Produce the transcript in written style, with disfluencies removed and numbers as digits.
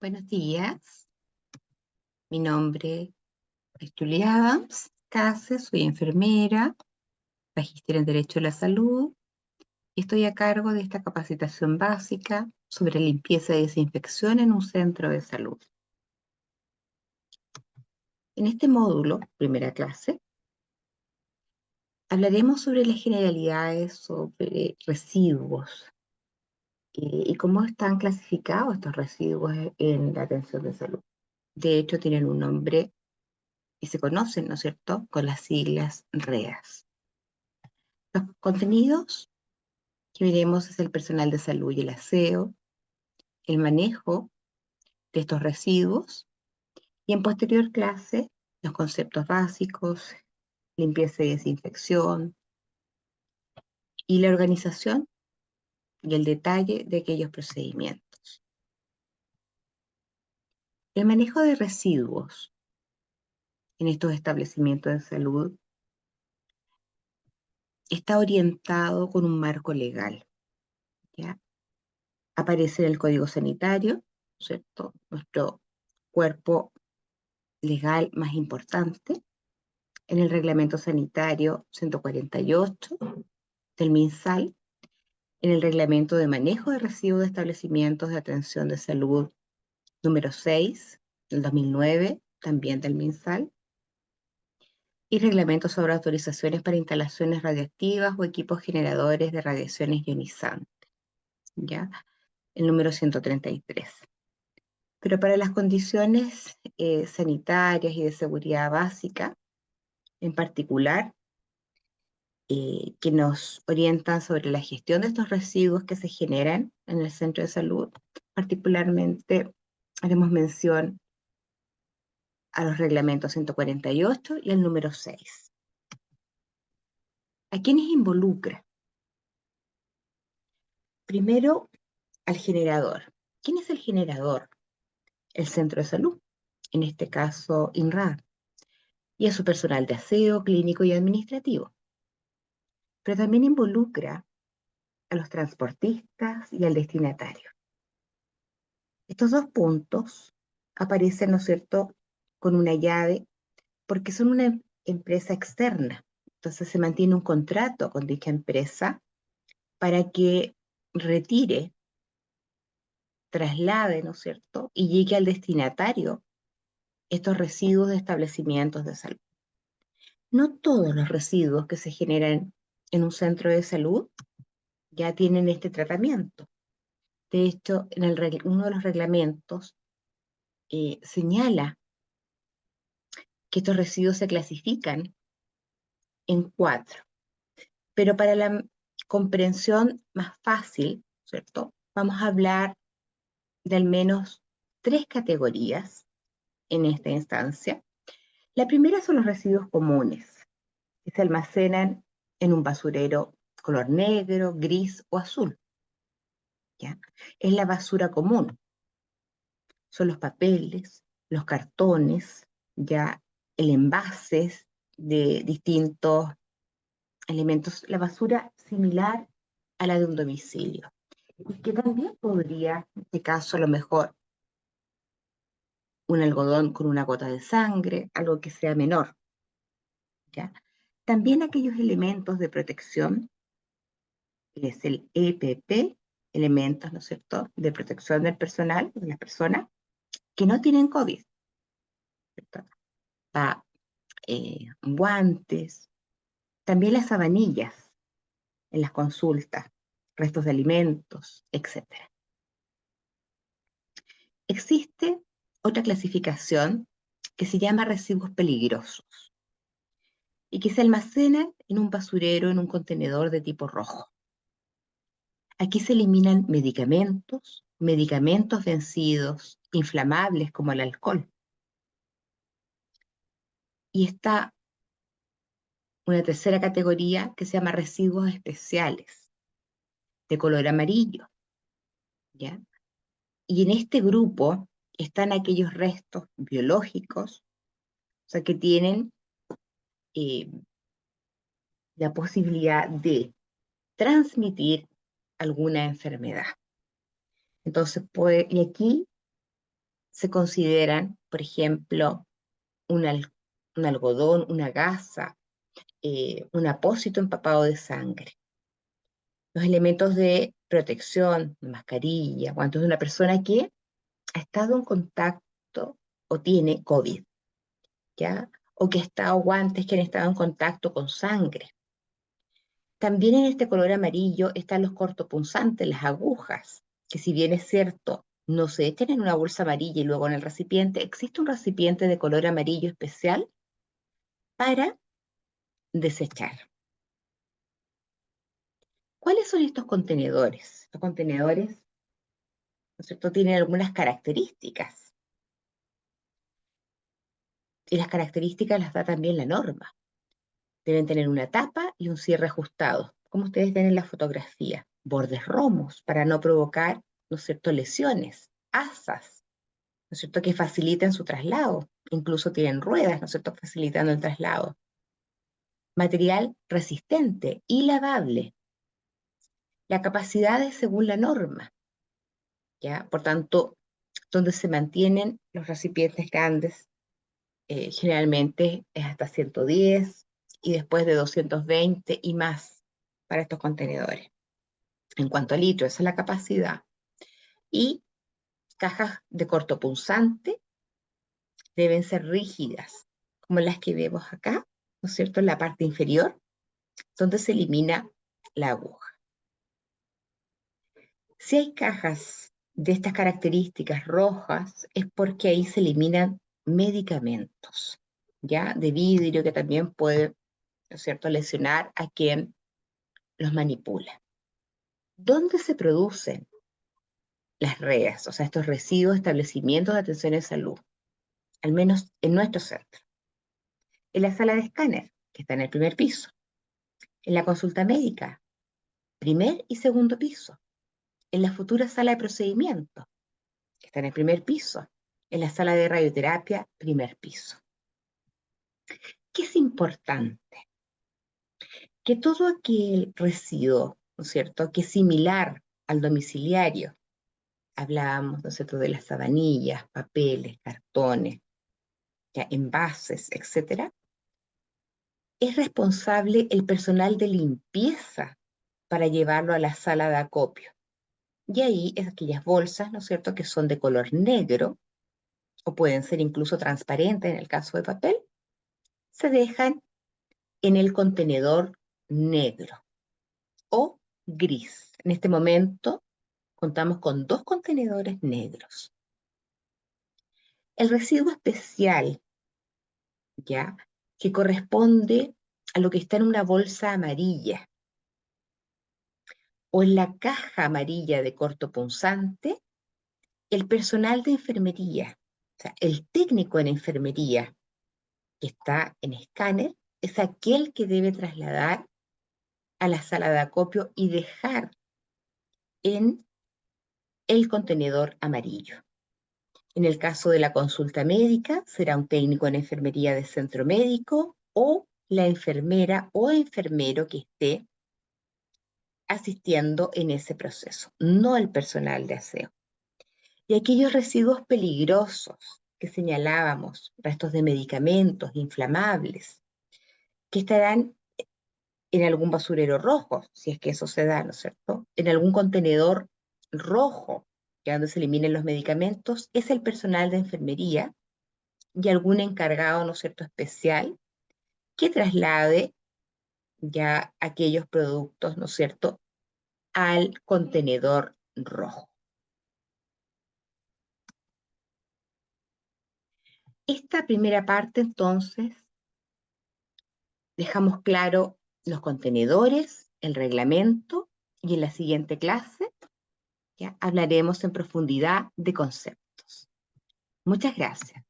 Buenos días, mi nombre es Julia Adams Cases, soy enfermera, magíster en Derecho de la Salud y estoy a cargo de esta capacitación básica sobre limpieza y desinfección en un centro de salud. En este módulo, primera clase, hablaremos sobre las generalidades sobre residuos y cómo están clasificados estos residuos en la atención de salud. De hecho, tienen un nombre y se conocen, ¿no es cierto?, con las siglas REAS. Los contenidos que veremos es el personal de salud y el aseo, el manejo de estos residuos y en posterior clase los conceptos básicos, limpieza y desinfección y la organización y el detalle de aquellos procedimientos. El manejo de residuos en estos establecimientos de salud está orientado con un marco legal, ¿ya? Aparece en el Código Sanitario, ¿cierto?, nuestro cuerpo legal más importante, en el Reglamento Sanitario 148 del MinSal, en el Reglamento de Manejo de Residuos de Establecimientos de Atención de Salud número 6 del 2009, también del MinSal, y Reglamento sobre autorizaciones para instalaciones radioactivas o equipos generadores de radiaciones ionizantes, ¿ya? El número 133. Pero para las condiciones sanitarias y de seguridad básica, en particular, que nos orientan sobre la gestión de estos residuos que se generan en el centro de salud. Particularmente haremos mención a los reglamentos 148 y el número 6. ¿A quiénes involucra? Primero, al generador. ¿Quién es el generador? El centro de salud, en este caso INRAD, y a su personal de aseo, clínico y administrativo. Pero también involucra a los transportistas y al destinatario. Estos dos puntos aparecen, ¿no es cierto?, con una llave, porque son una empresa externa. Entonces se mantiene un contrato con dicha empresa para que retire, traslade, ¿no es cierto?, y llegue al destinatario estos residuos de establecimientos de salud. No todos los residuos que se generan en un centro de salud ya tienen este tratamiento. De hecho, en uno de los reglamentos señala que estos residuos se clasifican en 4. Pero para la comprensión más fácil, ¿cierto?, vamos a hablar de al menos 3 categorías en esta instancia. La primera son los residuos comunes, que se almacenan en un basurero color negro, gris o azul, ¿ya? Es la basura común. Son los papeles, los cartones, ya el envases de distintos elementos, la basura similar a la de un domicilio. Y que también podría, en este caso, a lo mejor, un algodón con una gota de sangre, algo que sea menor, ¿ya? También aquellos elementos de protección, que es el EPP, elementos, ¿no es cierto?, de protección del personal, de las personas, que no tienen COVID, ¿cierto? Guantes, también las sabanillas en las consultas, restos de alimentos, etc. Existe otra clasificación que se llama residuos peligrosos y que se almacenan en un basurero, en un contenedor de tipo rojo. Aquí se eliminan medicamentos, medicamentos vencidos, inflamables como el alcohol. Y está una tercera categoría que se llama residuos especiales, de color amarillo, ¿ya? Y en este grupo están aquellos restos biológicos, o sea, que tienen la posibilidad de transmitir alguna enfermedad. Entonces, y aquí se consideran, por ejemplo, un algodón, una gasa, un apósito empapado de sangre. Los elementos de protección, mascarilla, guantes de una persona que ha estado en contacto o tiene COVID, ¿ya? O que ha estado guantes que han estado en contacto con sangre. También en este color amarillo están los cortopunzantes, las agujas, que si bien es cierto, no se echan en una bolsa amarilla y luego en el recipiente, existe un recipiente de color amarillo especial para desechar. ¿Cuáles son estos contenedores? Estos contenedores, ¿no es cierto?, tienen algunas características. Y las características las da también la norma. Deben tener una tapa y un cierre ajustado, como ustedes ven en la fotografía. Bordes romos para no provocar, ¿no es cierto?, lesiones, asas, ¿no es cierto?, que faciliten su traslado. Incluso tienen ruedas, ¿no es cierto?, facilitando el traslado. Material resistente y lavable. La capacidad es según la norma, ¿ya? Por tanto, donde se mantienen los recipientes grandes, generalmente es hasta 110 y después de 220 y más para estos contenedores. En cuanto a litros, esa es la capacidad. Y cajas de cortopunzante deben ser rígidas, como las que vemos acá, ¿no es cierto?, en la parte inferior, donde se elimina la aguja. Si hay cajas de estas características rojas, es porque ahí se eliminan medicamentos, ¿ya? De vidrio que también puede, ¿no es cierto?, lesionar a quien los manipula. ¿Dónde se producen las REAs, o sea, estos residuos de establecimientos de atención en salud? Al menos en nuestro centro. En la sala de escáner, que está en el primer piso. En la consulta médica, primer y segundo piso. En la futura sala de procedimiento, que está en el primer piso. En la sala de radioterapia, primer piso. ¿Qué es importante? Que todo aquel residuo, ¿no es cierto?, que es similar al domiciliario, hablábamos, ¿no es cierto?, de las sabanillas, papeles, cartones, ya, envases, etcétera, es responsable el personal de limpieza para llevarlo a la sala de acopio. Y ahí es aquellas bolsas, ¿no es cierto?, que son de color negro, o pueden ser incluso transparentes en el caso de papel, se dejan en el contenedor negro o gris. En este momento contamos con 2 contenedores negros. El residuo especial, ¿ya?, que corresponde a lo que está en una bolsa amarilla o en la caja amarilla de cortopunzante, el personal de enfermería, o sea, el técnico en enfermería que está en escáner, es aquel que debe trasladar a la sala de acopio y dejar en el contenedor amarillo. En el caso de la consulta médica, será un técnico en enfermería de centro médico o la enfermera o enfermero que esté asistiendo en ese proceso, no el personal de aseo. Y aquellos residuos peligrosos que señalábamos, restos de medicamentos, inflamables, que estarán en algún basurero rojo, si es que eso se da, ¿no es cierto?, en algún contenedor rojo, que donde se eliminen los medicamentos, es el personal de enfermería y algún encargado, ¿no es cierto?, especial, que traslade ya aquellos productos, ¿no es cierto?, al contenedor rojo. Esta primera parte, entonces, dejamos claro los contenedores, el reglamento, y en la siguiente clase ya hablaremos en profundidad de conceptos. Muchas gracias.